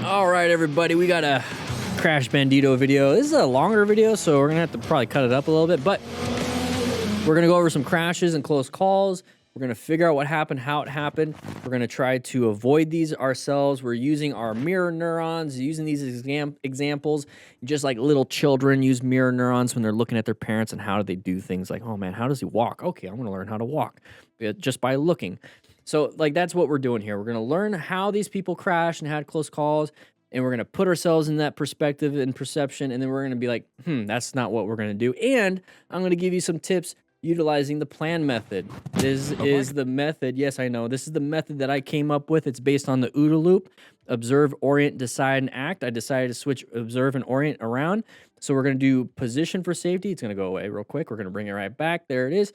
All right, everybody, we got a Crash Bandito video. This is a longer video, so we're gonna have to probably cut it up a little bit, but we're gonna go over some crashes and close calls. We're gonna figure out what happened, how it happened. We're gonna try to avoid these ourselves. We're using our mirror neurons, using these examples, just like little children use mirror neurons when they're looking at their parents and how do they do things like, oh man, how does he walk? Okay, I'm gonna learn how to walk just by looking. So like that's what we're doing here. We're gonna learn how these people crashed and had close calls, and we're gonna put ourselves in that perspective and perception, and then we're gonna be like, that's not what we're gonna do. And I'm gonna give you some tips utilizing the plan method. This is the method. Yes, I know. This is the method that I came up with. It's based on the OODA loop: observe, orient, decide, and act. I decided to switch observe and orient around. So we're going to do position for safety. It's going to go away real quick. We're going to bring it right back. There it is.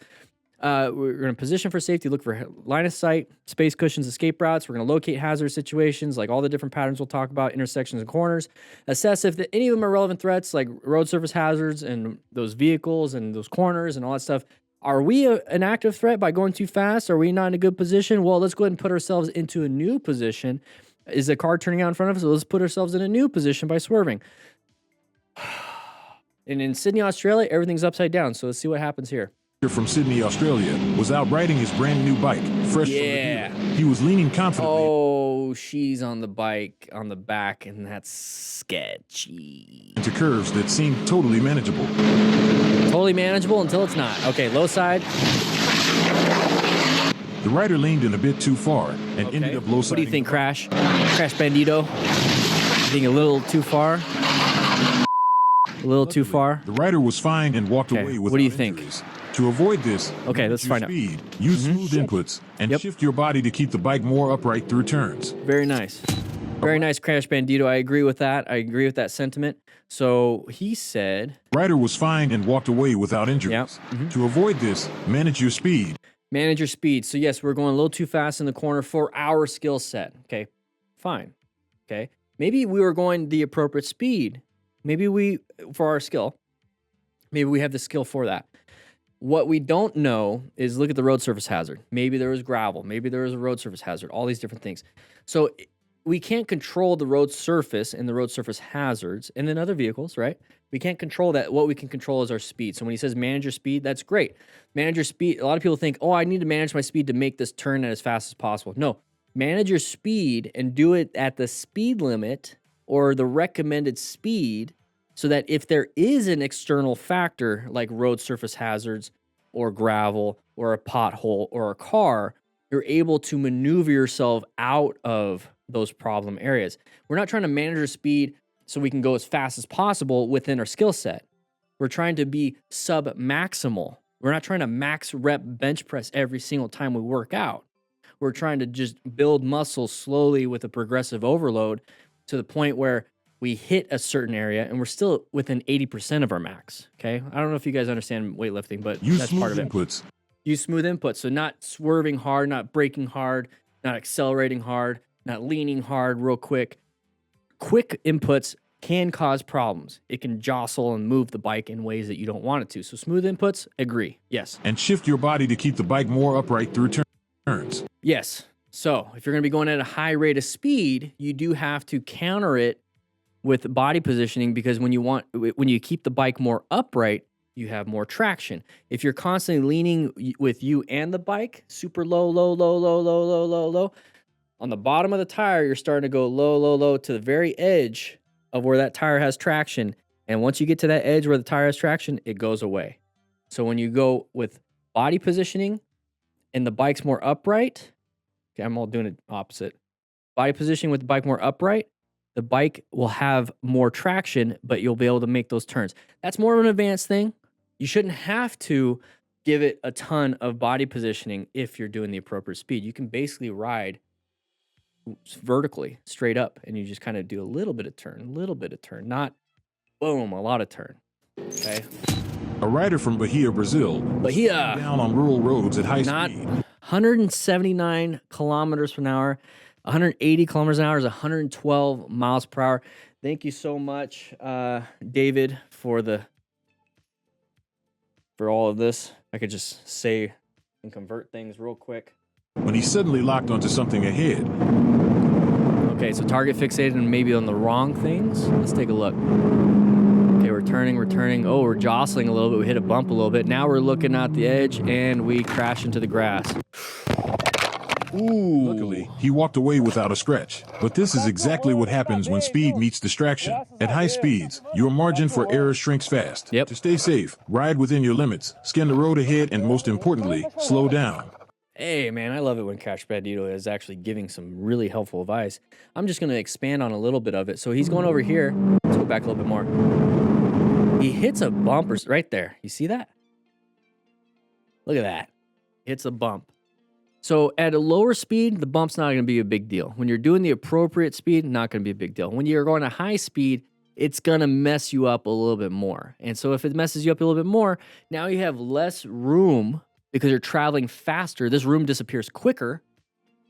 We're going to position for safety, look for line of sight, space cushions, escape routes. We're going to locate hazard situations, like all the different patterns we'll talk about, intersections and corners. Assess if any of them are relevant threats, like road surface hazards and those vehicles and those corners and all that stuff. Are we an active threat by going too fast? Are we not in a good position? Well, let's go ahead and put ourselves into a new position. Is a car turning out in front of us? So let's put ourselves in a new position by swerving. And in Sydney, Australia, everything's upside down. So let's see what happens here. From Sydney, Australia, was out riding his brand new bike, fresh from the dealer. He was leaning confidently. Oh, she's on the bike on the back, and that's sketchy. Into curves that seemed totally manageable. Totally manageable until it's not. Okay, low side. The rider leaned in a bit too far and ended up low siding. What do you think, Crash? Crash Bandito? You think a little too far? A little too far? The rider was fine and walked away without What do you injuries. think? To avoid this, let's find out. Use smooth inputs and shift your body to keep the bike more upright through turns. Very nice. Very nice, Crash Bandito. I agree with that. I agree with that sentiment. So he said... Rider was fine and walked away without injuries. To avoid this, manage your speed. Manage your speed. So yes, we're going a little too fast in the corner for our skill set. Okay, fine. Okay, maybe we were going the appropriate speed. Maybe for our skill, maybe we have the skill for that. What we don't know is look at the road surface hazard. Maybe there was gravel. Maybe there was a road surface hazard. All these different things. So we can't control the road surface and the road surface hazards and then other vehicles, right? We can't control that. What we can control is our speed. So when he says manage your speed, that's great. Manage your speed. A lot of people think, oh, I need to manage my speed to make this turn as fast as possible. No, manage your speed and do it at the speed limit or the recommended speed, so that if there is an external factor like road surface hazards or gravel or a pothole or a car, you're able to maneuver yourself out of those problem areas. We're not trying to manage our speed so we can go as fast as possible within our skill set. We're trying to be sub-maximal. We're not trying to max rep bench press every single time we work out. We're trying to just build muscle slowly with a progressive overload to the point where we hit a certain area and we're still within 80% of our max. Okay. I don't know if you guys understand weightlifting, but that's part of it. Use smooth inputs. So not swerving hard, not braking hard, not accelerating hard, not leaning hard real quick. Quick inputs can cause problems. It can jostle and move the bike in ways that you don't want it to. So smooth inputs, agree. Yes. And shift your body to keep the bike more upright through turns. Yes. So if you're going to be going at a high rate of speed, you do have to counter it with body positioning, because when you keep the bike more upright, you have more traction. If you're constantly leaning with you and the bike, super low, low, low, low, low, low, low, low, on the bottom of the tire, you're starting to go low, low, low to the very edge of where that tire has traction. And once you get to that edge where the tire has traction, it goes away. So when you go with body positioning and the bike's more upright, okay, I'm all doing it opposite. Body positioning with the bike more upright, the bike will have more traction, but you'll be able to make those turns. That's more of an advanced thing. You shouldn't have to give it a ton of body positioning if you're doing the appropriate speed. You can basically ride vertically, straight up, and you just kind of do a little bit of turn, not boom, a lot of turn. Okay. A rider from Bahia, Brazil, down on rural roads at high speed. 179 kilometers per hour. 180 kilometers an hour is 112 miles per hour. Thank you so much, David, for all of this. I could just say and convert things real quick. When he suddenly locked onto something ahead. Okay, so target fixated and maybe on the wrong things. Let's take a look. Okay, we're turning. Oh, we're jostling a little bit. We hit a bump a little bit. Now we're looking at the edge and we crash into the grass. Ooh. Luckily, he walked away without a scratch. But this is exactly what happens when speed meets distraction. At high speeds, your margin for error shrinks fast. Yep. To stay safe, ride within your limits, scan the road ahead, and most importantly, slow down. Hey, man, I love it when Crash Bandito is actually giving some really helpful advice. I'm just going to expand on a little bit of it. So he's going over here. Let's go back a little bit more. He hits a bump right there. You see that? Look at that. Hits a bump. So at a lower speed, the bump's not going to be a big deal. When you're doing the appropriate speed, not going to be a big deal. When you're going at high speed, it's going to mess you up a little bit more. And so if it messes you up a little bit more, now you have less room because you're traveling faster. This room disappears quicker.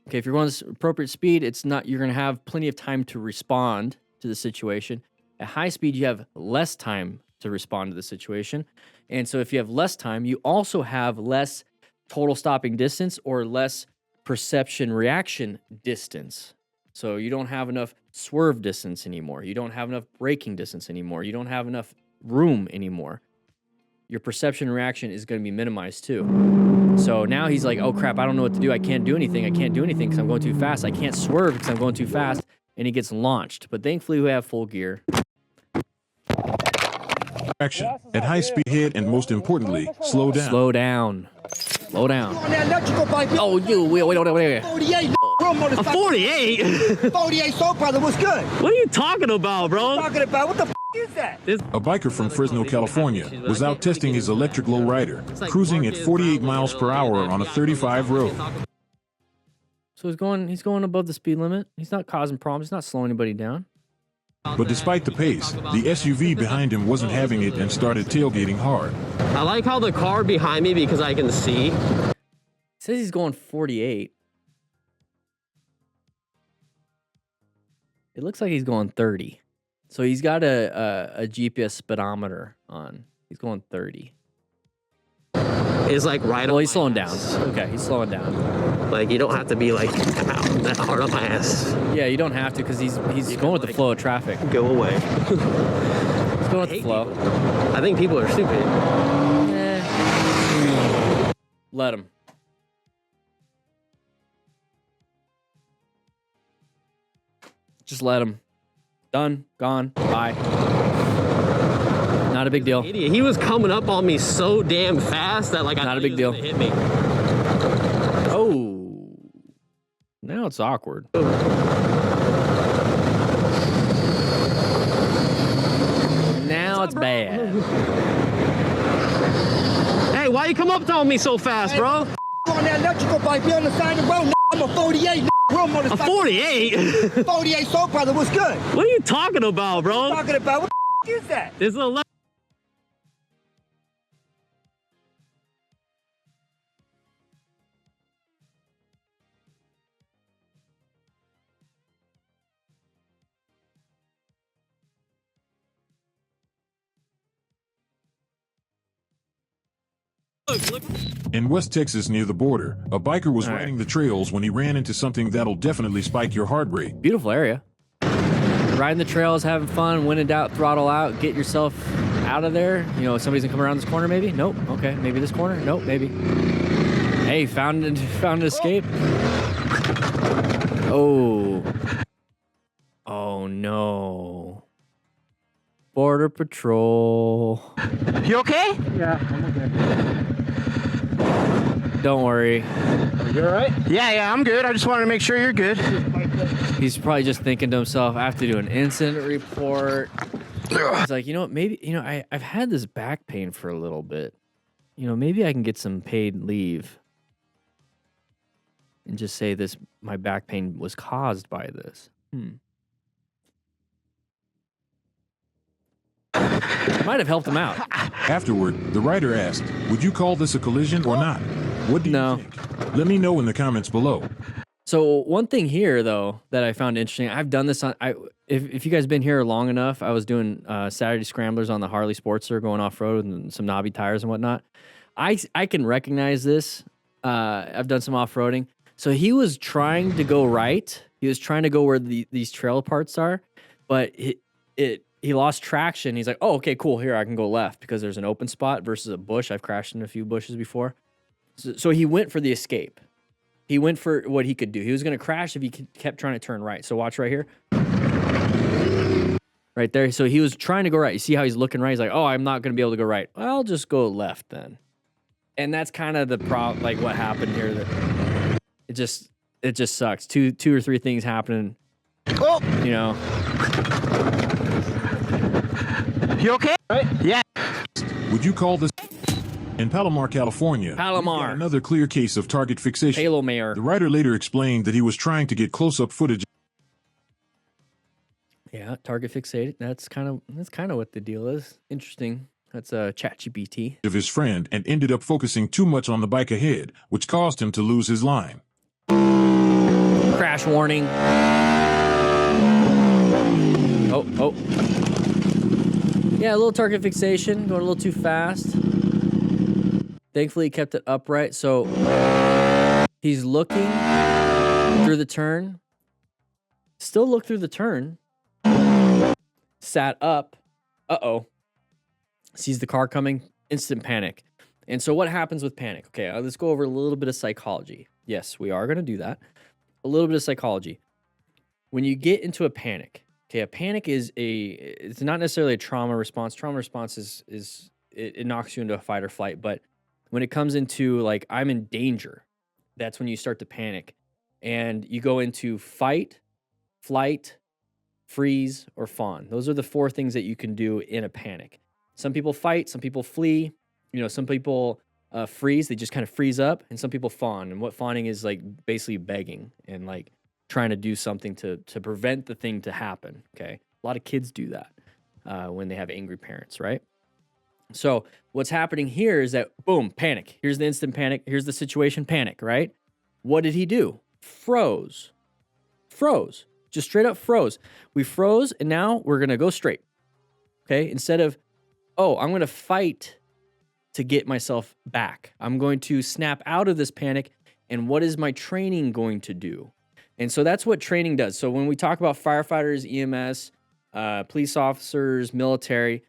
Okay, if you're going at appropriate speed, you're going to have plenty of time to respond to the situation. At high speed, you have less time to respond to the situation. And so if you have less time, you also have less total stopping distance or less perception reaction distance. So you don't have enough swerve distance anymore. You don't have enough braking distance anymore. You don't have enough room anymore. Your perception reaction is going to be minimized too. So now he's like, oh crap, I don't know what to do. I can't do anything because I'm going too fast. I can't swerve because I'm going too fast. And he gets launched. But thankfully we have full gear. Action. At high speed ahead, and most importantly, slow down. Slow down. Slow down. Oh, you wait. 48, A 48? 48 soul brother, what's good? What are you talking about, bro? Talking about what the is that? A biker from Fresno, California, was out testing his electric lowrider, cruising at 48 miles per hour on a 35 road. So he's going above the speed limit. He's not causing problems. He's not slowing anybody down. But despite the pace, the SUV behind him wasn't having it and started tailgating hard. I like how the car behind me, because I can see. It says he's going 48. It looks like he's going 30. So he's got a GPS speedometer on. He's going 30. It's like right. Well, he's slowing down. Okay, he's slowing down. Like you don't have to be like that hard on my ass. Yeah, you don't have to because he's going with the flow of traffic. Go away. He's going with the flow. I think people are stupid. Let him. Just let him. Done. Gone. Bye. Not a big deal. Idiot. He was coming up on me so damn fast that like not a big deal. Hit me. Oh. Now it's awkward. Now it's bad. Hey, why you come up on me so fast, bro? On that electrical bike, be on the side of the road. I'm a 48. A 48? 48 soul brother, what's good? What are you talking about, bro? Talking about what the is that? This is a Look. In West Texas near the border, a biker was riding the trails when he ran into something that'll definitely spike your heart rate. Beautiful area. Riding the trails, having fun, when in doubt, throttle out, get yourself out of there. You know, somebody's gonna come around this corner maybe? Nope. Okay, maybe this corner? Nope, maybe. Hey, found an escape. Oh. Oh no. Border Patrol. You okay? Yeah, I'm okay. Don't worry. You all right? Yeah, I'm good. I just wanted to make sure you're good. He's probably just thinking to himself, I have to do an incident report. He's like, you know what, maybe, I've had this back pain for a little bit. You know, maybe I can get some paid leave. And just say my back pain was caused by this. Might have helped him out. Afterward, the rider asked, would you call this a collision or not? What do you think? Let me know in the comments below. So one thing here, though, that I found interesting, I've done this on, if you guys been here long enough, I was doing Saturday scramblers on the Harley Sportster going off-road and some knobby tires and whatnot. I can recognize this. I've done some off-roading. So he was trying to go right. He was trying to go where these trail parts are, but he lost traction. He's like, oh, okay, cool. Here, I can go left because there's an open spot versus a bush. I've crashed in a few bushes before. So he went for the escape. He went for what he could do. He was going to crash if he kept trying to turn right. So watch right here. Right there. So he was trying to go right. You see how he's looking right? He's like, oh, I'm not going to be able to go right. I'll just go left then. And that's kind of the problem, like what happened here. That it just sucks. Two or three things happening. Oh, You know. you okay? Right? Yeah. Would you call this? In Palomar, California, we've got Palomar. another clear case of target fixation. Palomar. The writer later explained that he was trying to get close-up footage Yeah, target fixated. That's kind of what the deal is. Interesting. That's a ChatGPT. of his friend and ended up focusing too much on the bike ahead, which caused him to lose his line. Crash warning. Oh. Yeah, a little target fixation, going a little too fast. Thankfully, he kept it upright, so he's looking through the turn. Still look through the turn. Sat up. Uh-oh. Sees the car coming. Instant panic. And so what happens with panic? Okay, let's go over a little bit of psychology. Yes, we are going to do that. A little bit of psychology. When you get into a panic, okay, a panic it's not necessarily a trauma response. Trauma response is it knocks you into a fight or flight, but when it comes into like I'm in danger, that's when you start to panic. And you go into fight, flight, freeze, or fawn. Those are the four things that you can do in a panic. Some people fight, some people flee, some people freeze, they just kind of freeze up, and some people fawn. And what fawning is like basically begging and like trying to do something to prevent the thing to happen, okay? A lot of kids do that when they have angry parents, right? So what's happening here is that, boom, panic. Here's the instant panic. Here's the situation, panic, right? What did he do? Froze. Just straight up froze. We froze, and now we're going to go straight, okay? Instead of, oh, I'm going to fight to get myself back. I'm going to snap out of this panic, and what is my training going to do? And so that's what training does. So when we talk about firefighters, EMS, police officers, military,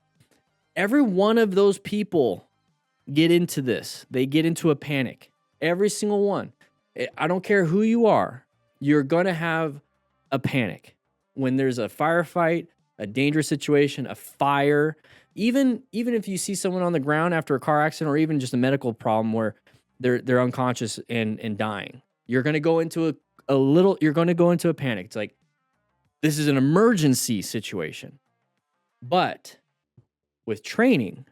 every one of those people get into this. They get into a panic. Every single one. I don't care who you are. You're going to have a panic. When there's a firefight, a dangerous situation, a fire, even if you see someone on the ground after a car accident or even just a medical problem where they're unconscious and dying, you're going to go into a panic. It's like, this is an emergency situation. But with training,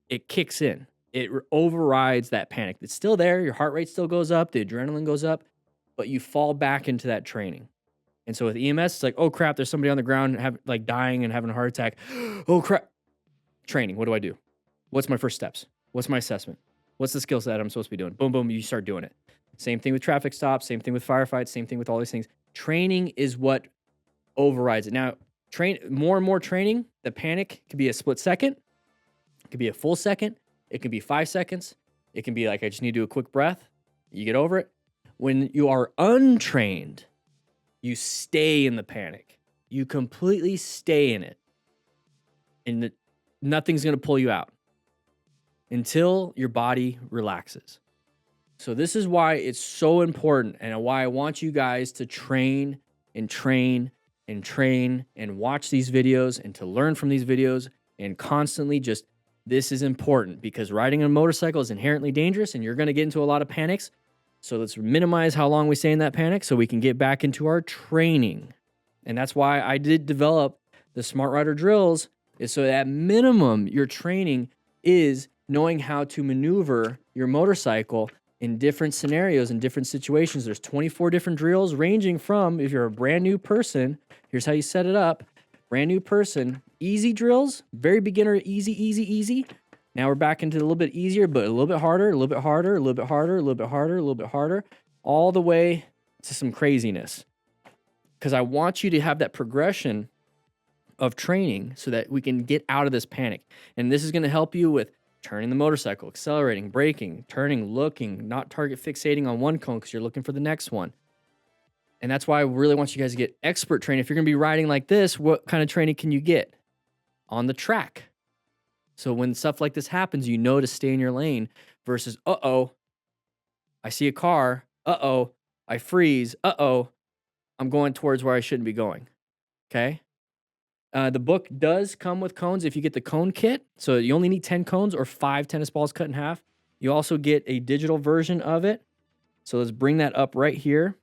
it kicks in. It overrides that panic. It's still there. Your heart rate still goes up. The adrenaline goes up, but you fall back into that training. And so with EMS, it's like, oh crap, there's somebody on the ground dying and having a heart attack. Oh crap. Training. What do I do? What's my first steps? What's my assessment? What's the skill set I'm supposed to be doing? Boom, boom, you start doing it. Same thing with traffic stops, same thing with firefights, same thing with all these things. Training is what overrides it. Now, more and more training, the panic could be a split second. It could be a full second. It can be 5 seconds. It can be like, I just need to do a quick breath. You get over it. When you are untrained, you stay in the panic. You completely stay in it. And nothing's going to pull you out until your body relaxes. So this is why it's so important and why I want you guys to train and watch these videos and to learn from these videos and constantly just, this is important because riding a motorcycle is inherently dangerous and you're going to get into a lot of panics. So let's minimize how long we stay in that panic so we can get back into our training. And that's why I did develop the Smart Rider drills, is so at minimum your training is knowing how to maneuver your motorcycle in different scenarios, in different situations. There's 24 different drills ranging from, if you're a brand new person, here's how you set it up. Brand new person, easy drills, very beginner, easy. Now we're back into a little bit easier, but a little bit harder, a little bit harder, a little bit harder, a little bit harder, a little bit harder, all the way to some craziness. Because I want you to have that progression of training so that we can get out of this panic. And this is going to help you with turning the motorcycle, accelerating, braking, turning, looking, not target fixating on one cone because you're looking for the next one. And that's why I really want you guys to get expert training. If you're going to be riding like this, what kind of training can you get? On the track. So when stuff like this happens, you know to stay in your lane versus, uh-oh, I see a car. Uh-oh, I freeze. Uh-oh, I'm going towards where I shouldn't be going. Okay? The book does come with cones if you get the cone kit. So you only need 10 cones or 5 tennis balls cut in half. You also get a digital version of it. So let's bring that up right here.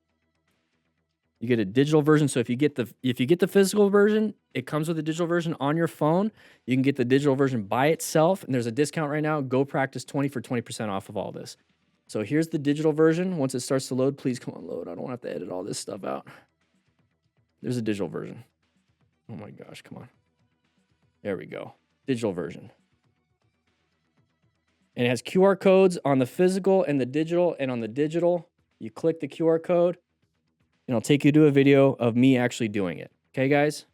You get a digital version. So if you get the physical version, it comes with a digital version on your phone. You can get the digital version by itself, and there's a discount right now. Go Practice 20 for 20% off of all this. So here's the digital version. Once it starts to load, please come on, load. I don't want to have to edit all this stuff out. There's a digital version. Oh my gosh, come on. There we go. Digital version. And it has QR codes on the physical and the digital. And on the digital, you click the QR code, and it'll take you to a video of me actually doing it. Okay, guys?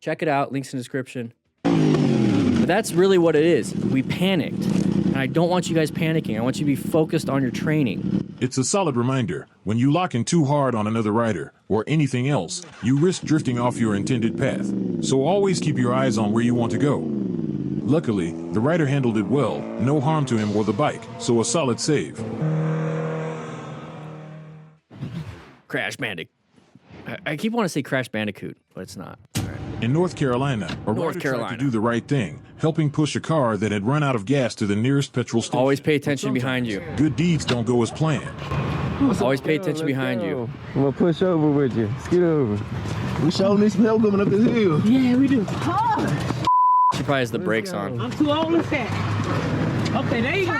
Check it out. Links in the description. But that's really what it is. We panicked. And I don't want you guys panicking. I want you to be focused on your training. It's a solid reminder. When you lock in too hard on another rider or anything else, you risk drifting off your intended path. So always keep your eyes on where you want to go. Luckily, the rider handled it well. No harm to him or the bike. So a solid save. Crash Bandicoot. I keep wanting to say Crash Bandicoot, but it's not. All right. In North Carolina, a rider tried to do the right thing, helping push a car that had run out of gas to the nearest petrol station. Always pay attention behind you. Good deeds don't go as planned. Always pay attention behind you. I'm gonna push over with you. Scoot over. We showing this help coming up this hill. Yeah, we do. She probably has the brakes on. I'm too old for that. Okay, there you go.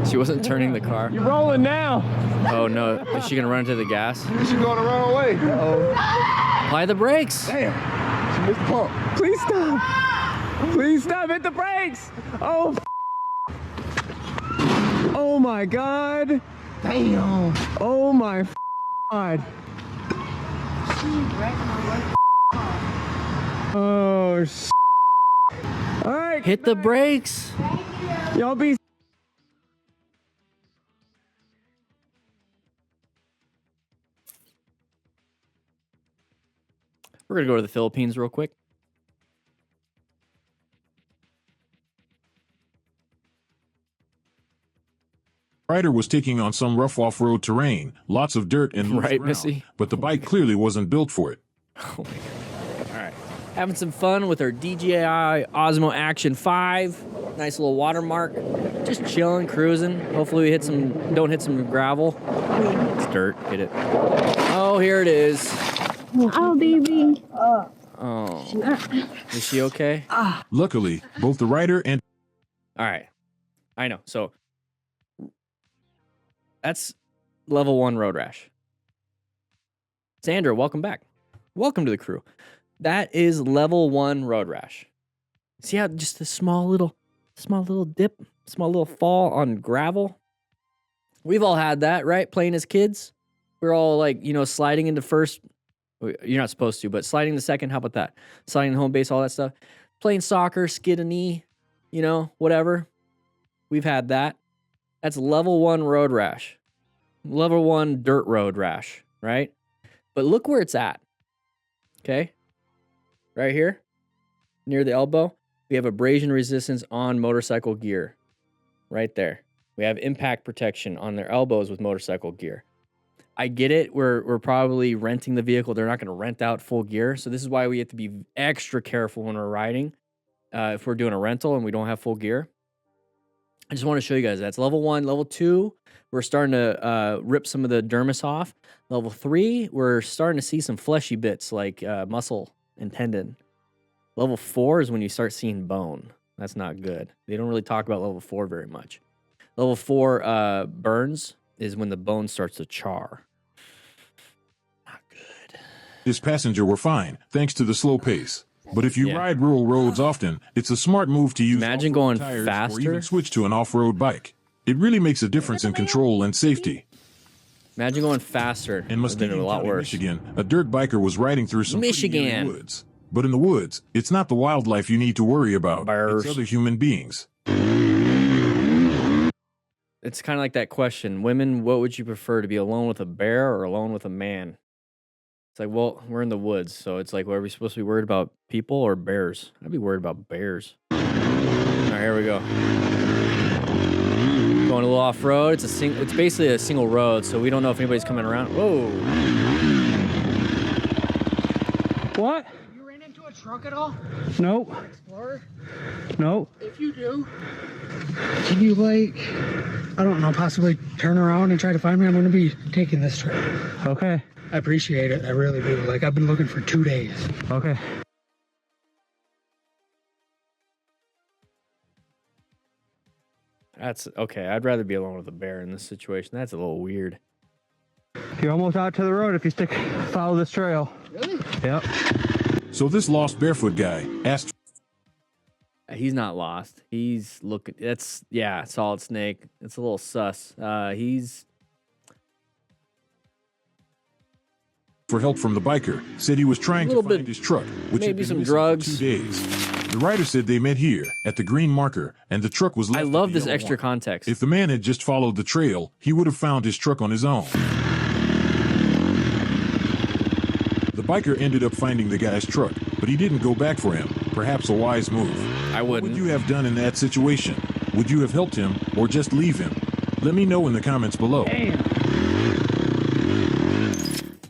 She wasn't turning the car. You're rolling now. Oh no, is she gonna run into the gas? She going the wrong way. Uh-oh. Apply the brakes. Damn. She missed the pump. Please stop. Please stop. Hit the brakes. Oh. Oh my God. Damn. Oh my God. Oh. All right. Hit the brakes. Y'all be. We're gonna go to the Philippines real quick. Rider was taking on some rough off-road terrain, lots of dirt and loose Right, ground, Missy? but the bike clearly wasn't built for it. Oh my God. All right. Having some fun with our DJI Osmo Action 5. Nice little watermark. Just chilling, cruising. Hopefully we don't hit some gravel. It's dirt, get it. Oh, here it is. Oh, baby. Oh. Is she okay? Luckily, both the rider and All right. I know. So that's level 1 road rash. Sandra, welcome back. Welcome to the crew. That is level 1 road rash. See how just a small little dip, small little fall on gravel? We've all had that, right? Playing as kids. We're all like, sliding into first. You're not supposed to, but sliding to second, how about that? Sliding to home base, all that stuff. Playing soccer, skid a knee, whatever. We've had that. That's level 1 road rash. Level 1 dirt road rash, right? But look where it's at. Okay? Right here, near the elbow, we have abrasion resistance on motorcycle gear. Right there. We have impact protection on their elbows with motorcycle gear. I get it. We're probably renting the vehicle. They're not going to rent out full gear. So this is why we have to be extra careful when we're riding. If we're doing a rental and we don't have full gear. I just want to show you guys that's level 1. Level 2, we're starting to rip some of the dermis off. Level 3, we're starting to see some fleshy bits like muscle and tendon. Level 4 is when you start seeing bone. That's not good. They don't really talk about level 4 very much. Level 4 burns is when the bone starts to char. Not good. his passenger were fine, thanks to the slow pace. But if you ride rural roads often, it's a smart move to use Imagine going tires faster. or even switch to an off-road bike. It really makes a difference in control and safety. Imagine going faster. In Muskegon a lot County, worse. Michigan, a dirt biker was riding through some pretty eerie Michigan. woods. But in the woods, it's not the wildlife you need to worry about. Bears. It's other human beings. it's kind of like that question. Women, what would you prefer, to be alone with a bear or alone with a man? It's like, well, we're in the woods, so it's like, what, are we supposed to be worried about, people or bears? I'd be worried about bears. All right, here we go. Going a little off-road. It's basically a single road, so we don't know if anybody's coming around. Whoa. What? You ran into a truck at all? Nope. Explorer? Nope. If you do, can you, like, I don't know, possibly turn around and try to find me? I'm going to be taking this trip. Okay. I appreciate it. I really do. Like, I've been looking for 2 days. Okay. That's okay. I'd rather be alone with a bear in this situation. That's a little weird. You're almost out to the road if you follow this trail. Really? Yep. So this lost barefoot guy asked He's not lost. He's looking. Solid Snake. It's a little sus. He's for help from the biker, said he was trying to find his truck, which had maybe been some missing drugs. for 2 days. The rider said they met here at the green marker, and the truck was left I at love the this yellow extra marker. context. If the man had just followed the trail, he would have found his truck on his own. The biker ended up finding the guy's truck, but he didn't go back for him. Perhaps a wise move. I What wouldn't. would you have done in that situation? Would you have helped him or just leave him? Let me know in the comments below. Damn.